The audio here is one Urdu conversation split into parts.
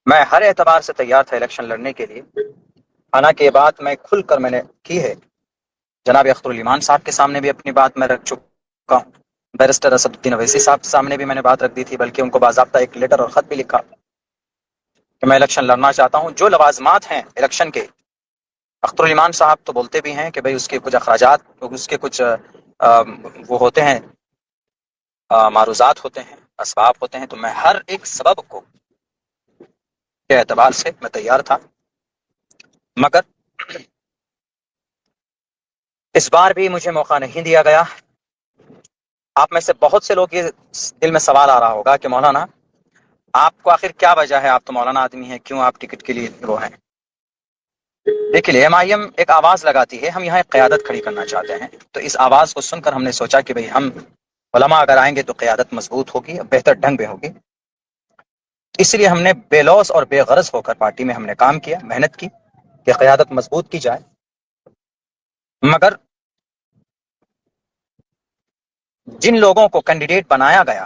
میں ہر اعتبار سے تیار تھا الیکشن لڑنے کے لیے، حالانکہ یہ بات میں کھل کر میں نے کی ہے، جناب اختر الایمان صاحب کے سامنے بھی اپنی بات میں رکھ چکا ہوں، بیرسٹر اسد الدین اویسی صاحب کے سامنے بھی میں نے بات رکھ دی تھی، بلکہ ان کو باضابطہ ایک لیٹر اور خط بھی لکھا کہ میں الیکشن لڑنا چاہتا ہوں۔ جو لوازمات ہیں الیکشن کے، اختر الایمان صاحب تو بولتے بھی ہیں کہ بھئی اس کے کچھ اخراجات، اس کے کچھ وہ ہوتے ہیں، معروضات ہوتے ہیں، اسباب ہوتے ہیں، تو میں ہر ایک سبب کو کے اعتبار سے میں تیار تھا، مگر اس بار بھی مجھے موقع نہیں دیا گیا۔ آپ میں سے بہت سے لوگ یہ دل میں سوال آ رہا ہوگا کہ مولانا آپ کو آخر کیا وجہ ہے، آپ تو مولانا آدمی ہیں، کیوں آپ ٹکٹ کے لیے وہ ہیں؟ دیکھیے ایم آئی ایم ایک آواز لگاتی ہے، ہم یہاں ایک قیادت کھڑی کرنا چاہتے ہیں، تو اس آواز کو سن کر ہم نے سوچا کہ بھئی ہم علماء اگر آئیں گے تو قیادت مضبوط ہوگی، بہتر ڈھنگ میں ہوگی، اس لیے ہم نے بے لوث اور بے غرض ہو کر پارٹی میں ہم نے کام کیا، محنت کی کہ قیادت مضبوط کی جائے۔ مگر جن لوگوں کو کینڈیڈیٹ بنایا گیا،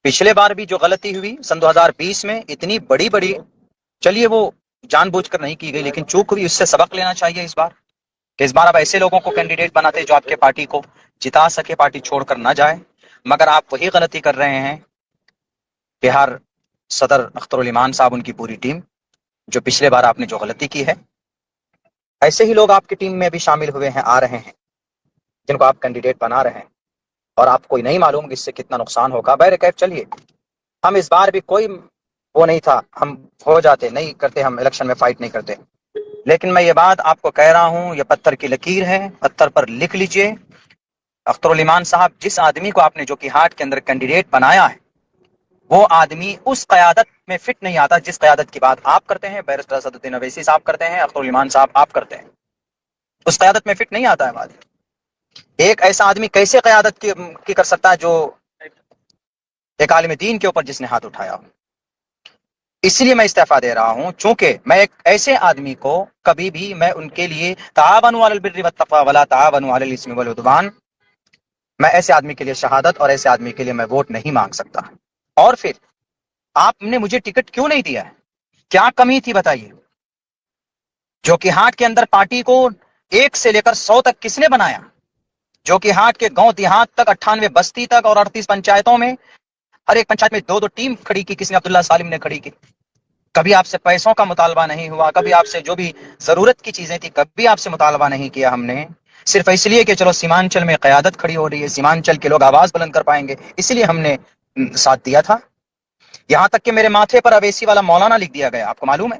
پچھلے بار بھی جو غلطی ہوئی سن 2020 میں اتنی بڑی بڑی، چلیے وہ جان بوجھ کر نہیں کی گئی، لیکن چوک ہوئی، اس سے سبق لینا چاہیے اس بار، کہ اس بار آپ ایسے لوگوں کو کینڈیڈیٹ بناتے جو آپ کے پارٹی کو جتا سکے، پارٹی چھوڑ کر نہ جائے۔ مگر آپ وہی غلطی کر رہے ہیں، بہار صدر اختر الایمان صاحب، ان کی پوری ٹیم، جو پچھلے بار آپ نے جو غلطی کی ہے، ایسے ہی لوگ آپ کی ٹیم میں بھی شامل ہوئے ہیں، آ رہے ہیں، جن کو آپ کینڈیڈیٹ بنا رہے ہیں، اور آپ کو نہیں معلوم کہ اس سے کتنا نقصان ہوگا۔ بہرکیف چلیے، ہم اس بار بھی کوئی وہ نہیں تھا، ہم ہو جاتے، نہیں کرتے، ہم الیکشن میں فائٹ نہیں کرتے، لیکن میں یہ بات آپ کو کہہ رہا ہوں، یہ پتھر کی لکیر ہے، پتھر پر لکھ لیجئے، اختر الایمان صاحب جس آدمی کو آپ نے جو کہ ہارٹ کے اندر کینڈیڈیٹ بنایا ہے، وہ آدمی اس قیادت میں فٹ نہیں آتا جس قیادت کی بات آپ کرتے ہیں، بیرسٹر اسد الدین اویسی صاحب کرتے ہیں، اختر الایمان صاحب آپ کرتے ہیں، اس قیادت میں فٹ نہیں آتا ہے بات۔ ایک ایسا آدمی کیسے قیادت کی کر سکتا ہے جو ایک عالم دین کے اوپر جس نے ہاتھ اٹھایا ہو؟ اس لیے میں استعفیٰ دے رہا ہوں، چونکہ میں ایک ایسے آدمی کو کبھی بھی میں ان کے لیے تعاونوا علی البر والتقوی ولا تعاونوا علی الاثم والعدوان، میں ایسے آدمی کے لیے شہادت اور ایسے آدمی کے لیے میں ووٹ نہیں مانگ سکتا۔ اور پھر آپ نے مجھے ٹکٹ کیوں نہیں دیا ہے؟ کیا کمی تھی بتائیے؟ جو کہ ہاٹ کے اندر پارٹی کو 1 سے لے کر 100 تک کس نے بنایا؟ جو کہ ہاٹ کے گاؤں دیہات تک، 98 بستی تک اور 38 پنچایتوں میں، ہر ایک پنچایت میں 2 2 ٹیم کھڑی کی، کس نے؟ عبداللہ سالم نے کھڑی کی۔ کبھی آپ سے پیسوں کا مطالبہ نہیں ہوا، کبھی آپ سے جو بھی ضرورت کی چیزیں تھی کبھی آپ سے مطالبہ نہیں کیا ہم نے، صرف اس لیے کہ چلو سیمانچل میں قیادت کھڑی ہو رہی ہے، سیمانچل کے لوگ آواز بلند کر پائیں گے، اس لیے ہم نے ساتھ دیا تھا۔ یہاں تک کہ میرے ماتھے پر اویسی والا مولانا لکھ دیا گیا، آپ کو معلوم ہے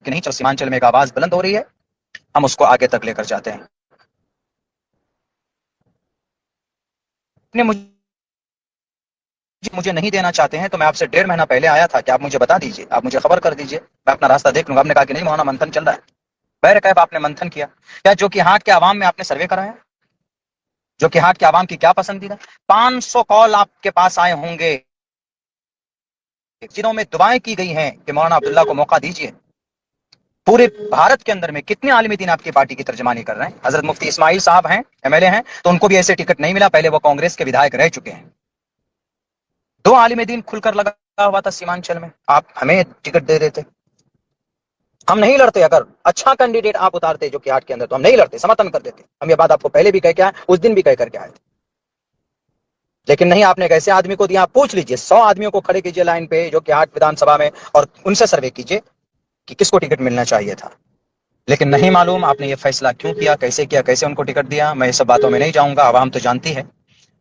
کہ نہیں؟ چلو سیمانچل میں ایک آواز بلند ہو رہی ہے، ہم اس کو آگے تک لے کر جاتے ہیں۔ مجھے نہیں دینا چاہتے ہیں تو میں آپ سے 1.5 مہینہ پہلے آیا تھا کہ آپ مجھے بتا دیجئے، آپ مجھے خبر کر دیجئے، میں اپنا راستہ دیکھ لوں گا۔ آپ نے کہا کہ نہیں مولانا، منتھن چل رہا ہے۔ بہرکیف آپ نے منتھن کیا، کیا جو کہ ہاٹ کے عوام میں آپ نے سروے کرایا؟ جو کہ ہاٹ کے عوام کی کیا پسندیدہ؟ 500 کال آپ کے پاس آئے ہوں گے جنہوں میں دعائیں کی گئی ہیں کہ مولانا عبداللہ کو موقع دیجئے۔ پورے بھارت کے اندر میں کتنے عالم دین آپ کی پارٹی کی ترجمانی کر رہے ہیں؟ حضرت مفتی اسماعیل صاحب ہیں، ایم ایل اے ہیں، تو ان کو بھی ایسے ٹکٹ نہیں ملا، پہلے وہ کانگریس کے ودھائک رہ چکے ہیں۔ 2 عالم دین کھل کر لگا ہوا تھا سیمانچل میں، آپ ہمیں ٹکٹ دے دیتے، ہم نہیں لڑتے۔ اگر اچھا کینڈیڈیٹ آپ اتارتے جو کہ ہاٹ کے اندر، تو ہم نہیں لڑتے، سمرتھن کر دیتے۔ ہم یہ بات آپ کو پہلے بھی کہہ کے آئے، اس دن بھی کہہ کر کے آئے تھے، لیکن نہیں، آپ نے ایک ایسے آدمی کو دیا۔ آپ پوچھ لیجئے، 100 آدمیوں کو کھڑے کیجئے لائن پہ جو کہ ہاٹ ودھان سبھا میں، اور ان سے سروے کیجئے کہ کس کو ٹکٹ ملنا چاہیے تھا، لیکن نہیں معلوم آپ نے یہ فیصلہ کیوں کیا، کیسے ان کو ٹکٹ دیا۔ میں یہ سب باتوں میں نہیں جاؤں گا، عوام تو جانتی ہے۔